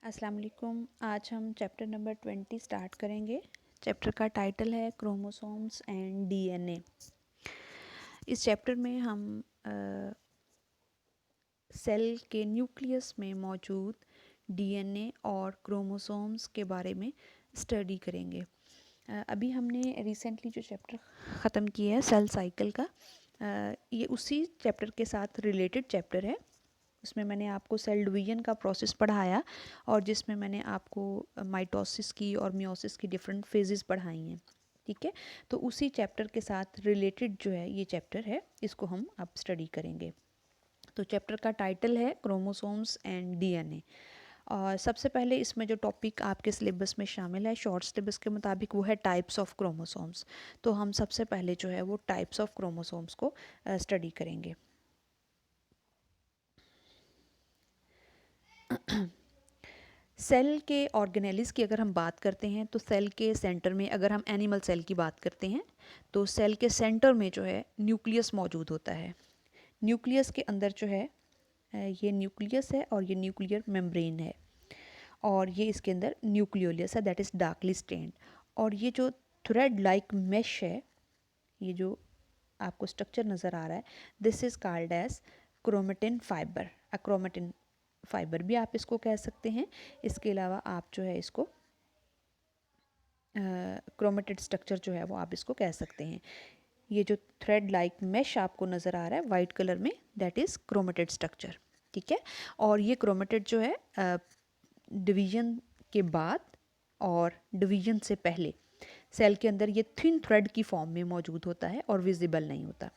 अस्सलाम वालेकुम। आज हम चैप्टर नंबर 20 स्टार्ट करेंगे। चैप्टर का टाइटल है क्रोमोसोम्स एंड डीएनए। इस चैप्टर में हम सेल के न्यूक्लियस में मौजूद डीएनए और क्रोमोसोम्स के बारे में स्टडी करेंगे। अभी हमने रिसेंटली जो चैप्टर ख़त्म किया है सेल साइकिल का, ये उसी चैप्टर के साथ रिलेटेड चैप्टर है। उसमें मैंने आपको सेल डिवीजन का प्रोसेस पढ़ाया और जिसमें मैंने आपको माइटोसिस की और मियोसिस की डिफरेंट फेजेस पढ़ाई हैं। ठीक है, तो उसी चैप्टर के साथ रिलेटेड जो है ये चैप्टर है, इसको हम अब स्टडी करेंगे। तो चैप्टर का टाइटल है क्रोमोसोम्स एंड डीएनए। और सबसे पहले इसमें जो टॉपिक आपके सिलेबस में शामिल है शॉर्ट सिलेबस के मुताबिक, वो है टाइप्स ऑफ क्रोमोसोम्स। तो हम सबसे पहले जो है वो टाइप्स ऑफ क्रोमोसोम्स को स्टडी करेंगे। सेल के ऑर्गेनेलिस की अगर हम बात करते हैं तो सेल के सेंटर में, अगर हम एनिमल सेल की बात करते हैं तो सेल के सेंटर में जो है न्यूक्लियस मौजूद होता है। न्यूक्लियस के अंदर जो है ये न्यूक्लियस है और ये न्यूक्लियर मेम्ब्रेन है और ये इसके अंदर न्यूक्लियोलस है, दैट इज़ डार्कली स्टेन्ड। और ये जो थ्रेड लाइक मेश है, ये जो आपको स्ट्रक्चर नज़र आ रहा है, this is called as chromatin fibre. Chromatin fibre भी आप इसको कह सकते हैं। इसके अलावा आप जो है इसको क्रोमेटेड स्ट्रक्चर जो है वो आप इसको कह सकते हैं। ये जो थ्रेड लाइक मेश आपको नज़र आ रहा है वाइट कलर में, दैट इज़ क्रोमेटेड स्ट्रक्चर। ठीक है, और ये क्रोमेटेड जो है डिवीजन के बाद और डिवीजन से पहले सेल के अंदर ये थिन थ्रेड की फॉर्म में मौजूद होता है और विजिबल नहीं होता।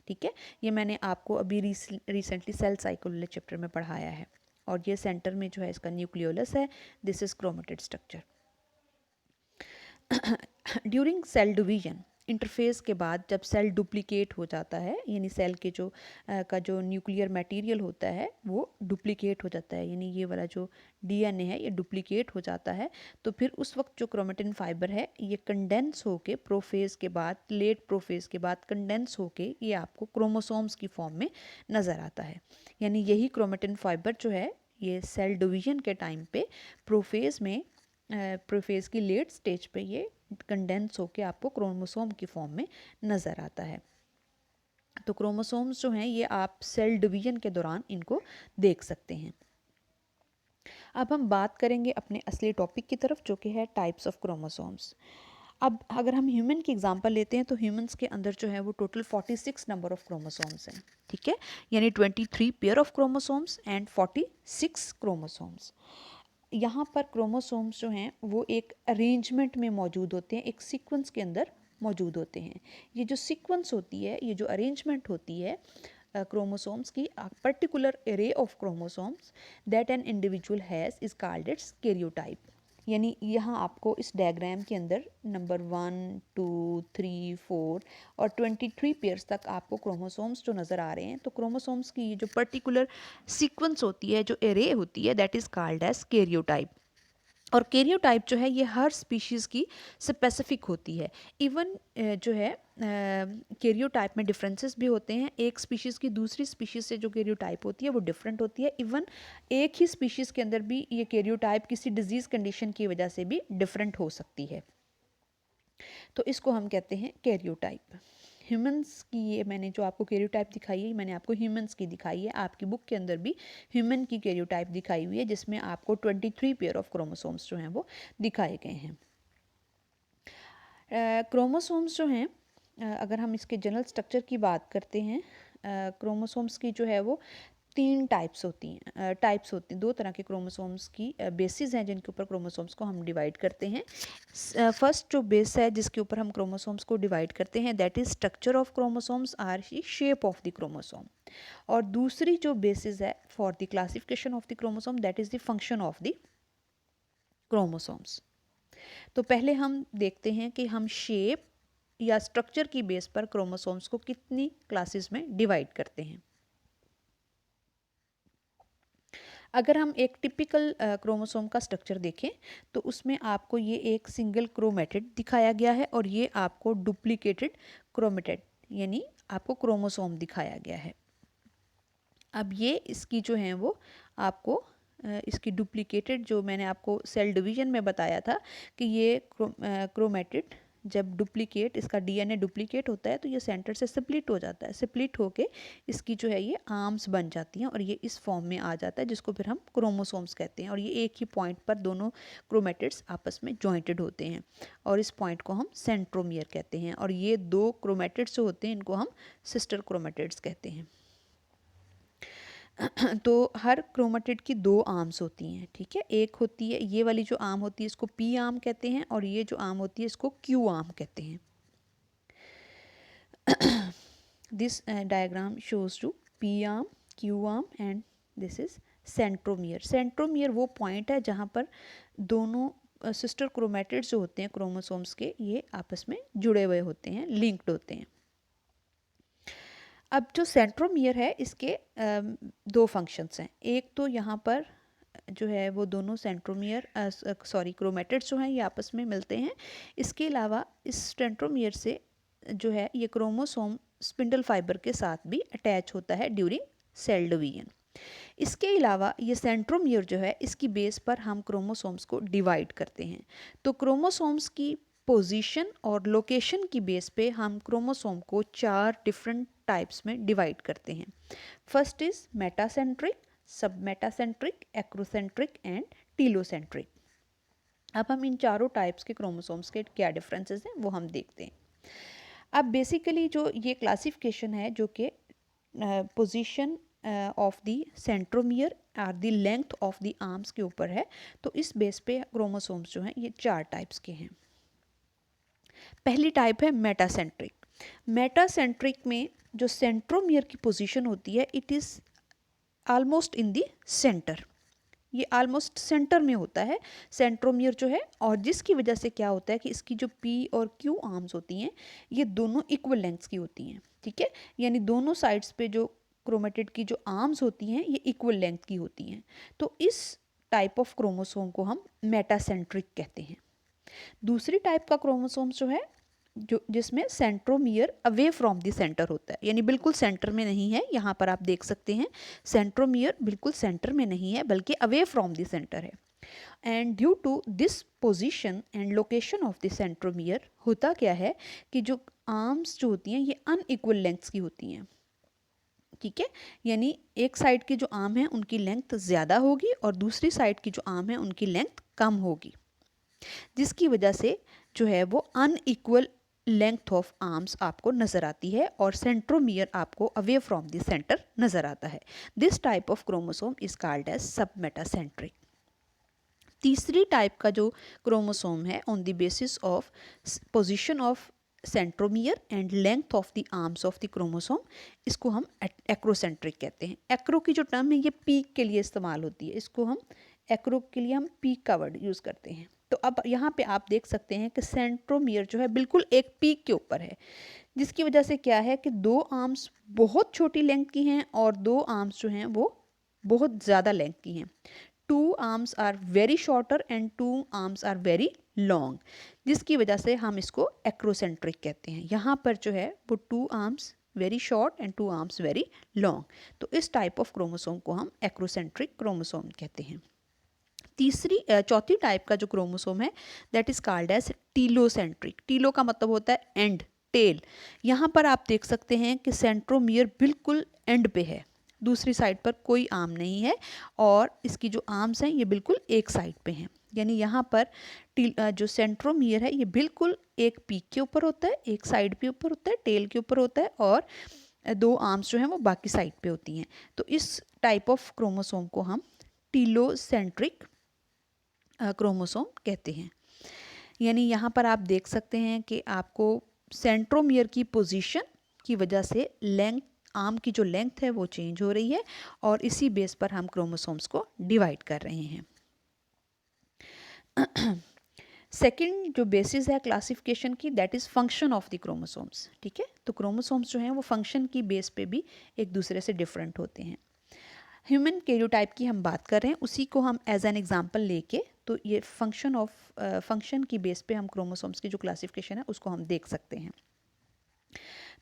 ठीक है, ये मैंने आपको अभी रिसेंटली सेल साइकिल वाले चैप्टर में पढ़ाया है। और ये सेंटर में जो है इसका न्यूक्लियोलस है, this is chromated structure. During cell division, interphase के बाद जब सेल डुप्लीकेट हो जाता है, यानी सेल के जो न्यूक्लियर मटेरियल होता है वो डुप्लीकेट हो जाता है, यानी ये वाला जो डीएनए है ये डुप्लीकेट हो जाता है, तो फिर उस वक्त जो क्रोमेटिन फाइबर है ये कंडेंस होके प्रोफेज के बाद, लेट प्रोफेज के बाद कंडेंस होके ये आपको क्रोमोसोम्स की फॉर्म में नज़र आता है। यानी यही क्रोमेटिन फाइबर जो है ये सेल डिवीजन के टाइम पे प्रोफेज में, प्रोफेज की लेट स्टेज पे ये कंडेंस होके आपको क्रोमोसोम की फॉर्म में नज़र आता है। तो क्रोमोसोम्स जो हैं ये आप सेल डिवीजन के दौरान इनको देख सकते हैं। अब हम बात करेंगे अपने असली टॉपिक की तरफ, जो कि है टाइप्स ऑफ क्रोमोसोम्स। अब अगर हम ह्यूमन की एग्जांपल लेते हैं तो ह्यूमंस के अंदर जो है वो टोटल 46 नंबर ऑफ क्रोमोसोम्स हैं। ठीक है, यानी 23 pair of chromosomes and 46 chromosomes. यहाँ पर क्रोमोसोम्स जो हैं वो एक अरेंजमेंट में मौजूद होते हैं, एक सीक्वेंस के अंदर मौजूद होते हैं। ये जो सीक्वेंस होती है, ये जो अरेंजमेंट होती है क्रोमोसोम्स की, particular array of chromosomes that an individual has is called its karyotype. यानी यहाँ आपको इस डायग्राम के अंदर नंबर 1, 2, 3, 4 और 23 पेयर्स तक आपको क्रोमोसोम्स जो नज़र आ रहे हैं, तो क्रोमोसोम्स की ये जो पर्टिकुलर सीक्वेंस होती है, जो एरे होती है, that is called as karyotype. और कैरियोटाइप जो है ये हर स्पीशीज़ की स्पेसिफिक होती है। इवन जो है कैरियोटाइप में डिफरेंसेस भी होते हैं। एक स्पीशीज़ की दूसरी स्पीशीज़ से जो कैरियोटाइप होती है वो डिफरेंट होती है। इवन एक ही स्पीशीज़ के अंदर भी ये कैरियोटाइप किसी डिजीज़ कंडीशन की वजह से भी डिफरेंट हो सकती है, तो इसको हम कहते हैं कैरियोटाइप। ह्यूमंस की ये मैंने जो आपको कैरियोटाइप दिखाई है, मैंने आपको ह्यूमंस की दिखाई है। आपकी बुक के अंदर भी ह्यूमन की कैरियोटाइप दिखाई हुई है, जिसमें आपको 23 पेयर ऑफ क्रोमोसोम्स जो हैं वो दिखाए गए हैं। क्रोमोसोम्स जो हैं, अगर हम इसके जनरल स्ट्रक्चर की बात करते हैं, क्रोमोसोम्स की जो है वो 3 टाइप्स होती हैं। दो तरह के क्रोमोसोम्स की बेसिस हैं जिनके ऊपर क्रोमोसोम्स को हम डिवाइड करते हैं। फर्स्ट जो बेस है जिसके ऊपर हम क्रोमोसोम्स को डिवाइड करते हैं, that is structure of chromosomes or shape of the chromosome. और दूसरी जो बेसिस है for the classification of the chromosome, that is the function of the chromosomes. तो पहले हम देखते हैं कि हम शेप या स्ट्रक्चर की बेस पर क्रोमोसोम्स को कितनी क्लासेस में डिवाइड करते हैं। अगर हम एक टिपिकल क्रोमोसोम का स्ट्रक्चर देखें तो उसमें आपको ये एक सिंगल क्रोमेटिड दिखाया गया है और ये आपको डुप्लीकेटेड क्रोमेटिड यानी आपको क्रोमोसोम दिखाया गया है। अब ये इसकी जो है वो आपको इसकी डुप्लीकेटेड, जो मैंने आपको सेल डिवीजन में बताया था कि ये क्रोमेटिड जब डुप्लीकेट, इसका डीएनए डुप्लीकेट होता है तो ये सेंटर से स्प्लिट हो जाता है, स्प्लिट होके इसकी जो है ये आर्म्स बन जाती हैं और ये इस फॉर्म में आ जाता है जिसको फिर हम क्रोमोसोम्स कहते हैं। और ये एक ही पॉइंट पर दोनों क्रोमेटिड्स आपस में जॉइंटेड होते हैं और इस पॉइंट को हम सेंट्रोमियर कहते हैं। और ये दो क्रोमेटिड्स जो होते हैं इनको हम सिस्टर क्रोमेटिड्स कहते हैं। तो हर क्रोमेटिड की दो आर्म्स होती हैं, ठीक है। एक होती है ये वाली जो आर्म होती है इसको पी आर्म कहते हैं और ये जो आर्म होती है इसको क्यू आर्म कहते हैं। This diagram shows two p arm, q arm and this is centromere. Centromere वो पॉइंट है जहाँ पर दोनों सिस्टर क्रोमेटिड्स जो होते हैं क्रोमोसोम्स के, ये आपस में जुड़े हुए होते हैं, लिंक्ड होते हैं। अब जो सेंट्रोमियर है इसके दो फंक्शंस हैं। एक तो यहाँ पर जो है वो दोनों सेंट्रोमियर क्रोमेटिड्स जो हैं ये आपस में मिलते हैं। इसके अलावा इस सेंट्रोमियर से जो है ये क्रोमोसोम स्पिंडल फाइबर के साथ भी अटैच होता है ड्यूरिंग सेल डिवीजन। इसके अलावा ये सेंट्रोमियर जो है इसकी बेस पर हम क्रोमोसोम्स को डिवाइड करते हैं। तो क्रोमोसोम्स की पोजीशन और लोकेशन की बेस पे हम क्रोमोसोम को 4 डिफरेंट टाइप्स में डिवाइड करते हैं। फर्स्ट इज मेटासेंट्रिक, सब मेटासेंट्रिक, एक्रोसेंट्रिक एंड टीलोसेंट्रिक। अब हम इन चारों टाइप्स के क्रोमोसोम्स के क्या डिफरेंसेस हैं वो हम देखते हैं। अब बेसिकली जो ये क्लासिफिकेशन है जो कि पोजीशन ऑफ द सेंट्रोमियर और the length of the arms के ऊपर है, तो इस बेस पे क्रोमोसोम्स जो हैं ये 4 टाइप्स के हैं। पहली टाइप है मेटासेंट्रिक। मेटासेंट्रिक में जो सेंट्रोमियर की पोजीशन होती है it is almost in the centre, ये ऑलमोस्ट सेंटर में होता है सेंट्रोमियर जो है, और जिसकी वजह से क्या होता है कि इसकी जो पी और क्यू आर्म्स होती हैं ये दोनों इक्वल लेंथ्स की होती हैं, ठीक है। यानी दोनों साइड्स पे जो क्रोमेटिड की जो आर्म्स होती हैं ये इक्वल लेंथ की होती हैं। तो इस टाइप ऑफ क्रोमोसोम को हम मेटासेंट्रिक कहते हैं। दूसरी टाइप का क्रोमोसोम्स जो है जो जिसमें centromere away from the centre होता है, यानी बिल्कुल सेंटर में नहीं है। यहाँ पर आप देख सकते हैं सेंट्रोमियर बिल्कुल सेंटर में नहीं है बल्कि अवे फ्रॉम द सेंटर है। And due to this position and location of the centromere होता क्या है कि जो आर्म्स जो होती हैं ये अनइक्वल लेंथ्स की होती हैं, ठीक है। यानी एक साइड की जो आर्म है उनकी लेंथ ज़्यादा होगी और दूसरी साइड की जो आर्म है उनकी लेंथ कम होगी, जिसकी वजह से जो है वो अनइक्वल लेंथ ऑफ आर्म्स आपको नज़र आती है और सेंट्रोमियर आपको अवे फ्रॉम द सेंटर नज़र आता है। This type of chromosome is called as sub metacentric. तीसरी टाइप का जो क्रोमोसोम है on the basis of position of centromere and length of the arms of the chromosome, इसको हम एक्रोसेंट्रिक कहते हैं। एक्रो की जो टर्म है ये पीक के लिए इस्तेमाल होती है, इसको हम एक्रो के लिए हम पीक का वर्ड यूज़ करते हैं। तो अब यहाँ पे आप देख सकते हैं कि सेंट्रोमियर जो है बिल्कुल एक पीक के ऊपर है, जिसकी वजह से क्या है कि दो आर्म्स बहुत छोटी लेंथ की हैं और दो आर्म्स जो हैं वो बहुत ज़्यादा लेंथ की हैं। 2 arms are very shorter and 2 arms are very long, जिसकी वजह से हम इसको एक्रोसेंट्रिक कहते हैं। यहाँ पर जो है वो 2 arms very short and 2 arms very long, तो इस टाइप ऑफ क्रोमोसोम को हम एक्रोसेंट्रिक क्रोमोसोम कहते हैं। चौथी टाइप का जो क्रोमोसोम है that is called as telocentric. Telo का मतलब होता है एंड, टेल। यहाँ पर आप देख सकते हैं कि सेंट्रोमियर बिल्कुल एंड पे है, दूसरी साइड पर कोई आर्म नहीं है और इसकी जो आर्म्स हैं ये बिल्कुल एक साइड पे हैं। यानी यहाँ पर जो सेंट्रोमियर है ये बिल्कुल एक पीक के ऊपर होता है, एक साइड पे ऊपर होता है, टेल के ऊपर होता है, और दो आर्म्स जो हैं वो बाकी साइड पे होती हैं। तो इस टाइप ऑफ क्रोमोसोम को हम टीलोसेंट्रिक क्रोमोसोम कहते हैं। यानी यहाँ पर आप देख सकते हैं कि आपको सेंट्रोमियर की पोजीशन की वजह से लेंथ, आर्म की जो लेंथ है वो चेंज हो रही है और इसी बेस पर हम क्रोमोसोम्स को डिवाइड कर रहे हैं। सेकंड जो बेसिस है क्लासिफिकेशन की that is function of the chromosomes, ठीक है। तो क्रोमोसोम्स जो हैं वो फंक्शन की बेस पे भी एक दूसरे से डिफरेंट होते हैं। ह्यूमन कैरियोटाइप की हम बात कर रहे हैं, उसी को हम एज एन एग्जांपल लेके, तो ये फंक्शन की बेस पे हम क्रोमोसोम्स की जो क्लासिफिकेशन है उसको हम देख सकते हैं।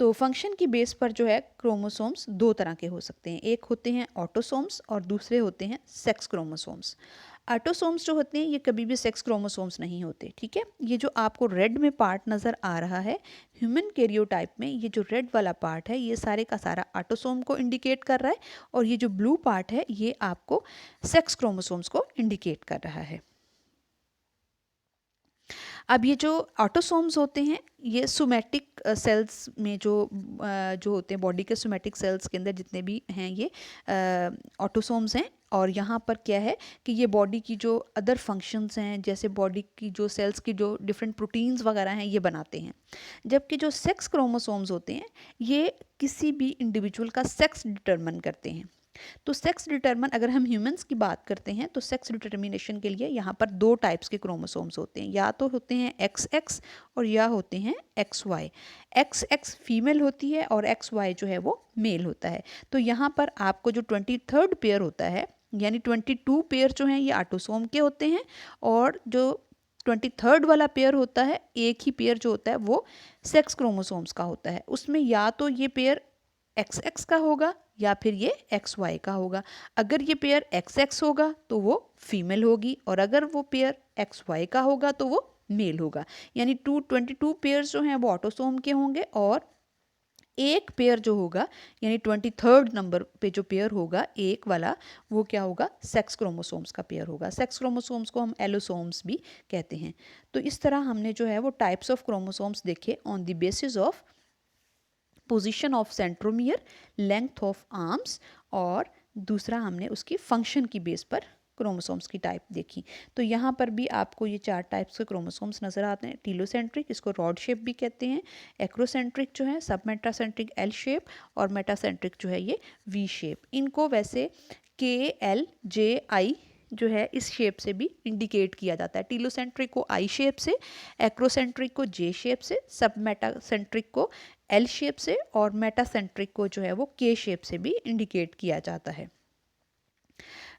तो फंक्शन की बेस पर जो है क्रोमोसोम्स दो तरह के हो सकते हैं, एक होते हैं ऑटोसोम्स और दूसरे होते हैं सेक्स क्रोमोसोम्स। ऑटोसोम्स जो होते हैं ये कभी भी सेक्स क्रोमोसोम्स नहीं होते, ठीक है। ये जो आपको रेड में पार्ट नज़र आ रहा है ह्यूमन कैरियोटाइप में, ये जो रेड वाला पार्ट है ये सारे का सारा ऑटोसोम को इंडिकेट कर रहा है, और ये जो ब्लू पार्ट है ये आपको सेक्स क्रोमोसोम्स को इंडिकेट कर रहा है। अब ये जो ऑटोसोम्स होते हैं ये सोमैटिक सेल्स में जो होते हैं, बॉडी के सोमैटिक सेल्स के अंदर जितने भी हैं ये ऑटोसोम्स हैं। और यहाँ पर क्या है कि ये बॉडी की जो अदर फंक्शंस हैं, जैसे बॉडी की जो सेल्स की जो डिफरेंट प्रोटीन्स वगैरह हैं ये बनाते हैं। जबकि जो सेक्स क्रोमोसोम्स होते हैं ये किसी भी इंडिविजुअल का सेक्स डिटरमिन करते हैं। तो सेक्स डिटरमिन, अगर हम ह्यूमंस की बात करते हैं तो सेक्स डिटर्मिनेशन के लिए यहाँ पर दो टाइप्स के क्रोमोसोम्स होते हैं, या तो होते हैं XX और या होते हैं XY। XX फीमेल होती है और XY जो है वो मेल होता है। तो यहाँ पर आपको जो 23rd पेयर होता है, यानी 22 पेयर जो हैं ये ऑटोसोम के होते हैं, और जो 23rd वाला पेयर होता है, एक ही पेयर जो होता है वो सेक्स क्रोमोसोम्स का होता है। उसमें या तो ये पेयर XX का होगा या फिर ये XY का होगा। अगर ये पेयर XX होगा तो वो फीमेल होगी, और अगर वो पेयर XY का होगा तो वो मेल होगा। यानी 22 पेयर्स जो हैं वो ऑटोसोम के होंगे, और एक पेयर जो होगा यानी 23rd नंबर पे जो पेयर होगा एक वाला, वो क्या होगा, सेक्स क्रोमोसोम्स का पेयर होगा। सेक्स क्रोमोसोम्स को हम एलोसोम्स भी कहते हैं। तो इस तरह हमने जो है वो टाइप्स ऑफ क्रोमोसोम्स देखे on the basis of position of centromere, length of arms, और दूसरा हमने उसकी फंक्शन की बेस पर क्रोमोसोम्स की टाइप देखी। तो यहाँ पर भी आपको ये 4 टाइप्स के क्रोमोसोम्स नज़र आते हैं। टीलोसेंट्रिक, इसको रॉड शेप भी कहते हैं। एक्रोसेंट्रिक जो है, सब मेटासेंट्रिक एल शेप, और मेटासेंट्रिक जो है ये वी शेप। इनको वैसे KLJI जो है इस शेप से भी इंडिकेट किया जाता है। टीलोसेंट्रिक को आई शेप से, एक्रोसेंट्रिक को जे शेप से, सब मेटासेंट्रिक को एल शेप से, और मेटासेंट्रिक को जो है वो के शेप से भी इंडिकेट किया जाता है।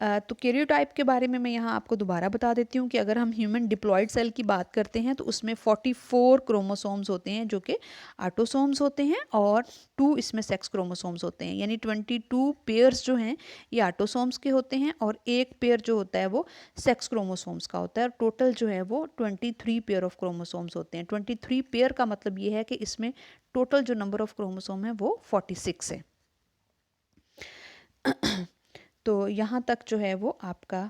तो कैरियोटाइप के बारे में मैं यहाँ आपको दोबारा बता देती हूँ कि अगर हम ह्यूमन डिप्लॉयड सेल की बात करते हैं तो उसमें 44 क्रोमोसोम्स होते हैं जो कि ऑटोसोम्स होते हैं, और 2 इसमें सेक्स क्रोमोसोम्स होते हैं। यानी 22 पेयर्स जो हैं ये ऑटोसोम्स के होते हैं, और एक पेयर जो होता है वो सेक्स क्रोमोसोम्स का होता है। और टोटल जो है वो 23 पेयर ऑफ क्रोमोसोम्स होते हैं। 23 पेयर का मतलब ये है कि इसमें टोटल जो नंबर ऑफ क्रोमोसोम है वो 46 है। तो यहाँ तक जो है वो आपका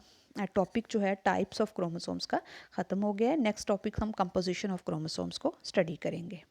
टॉपिक जो है टाइप्स ऑफ क्रोमोसोम्स का ख़त्म हो गया है। नेक्स्ट टॉपिक हम कंपोजिशन ऑफ क्रोमोसोम्स को स्टडी करेंगे।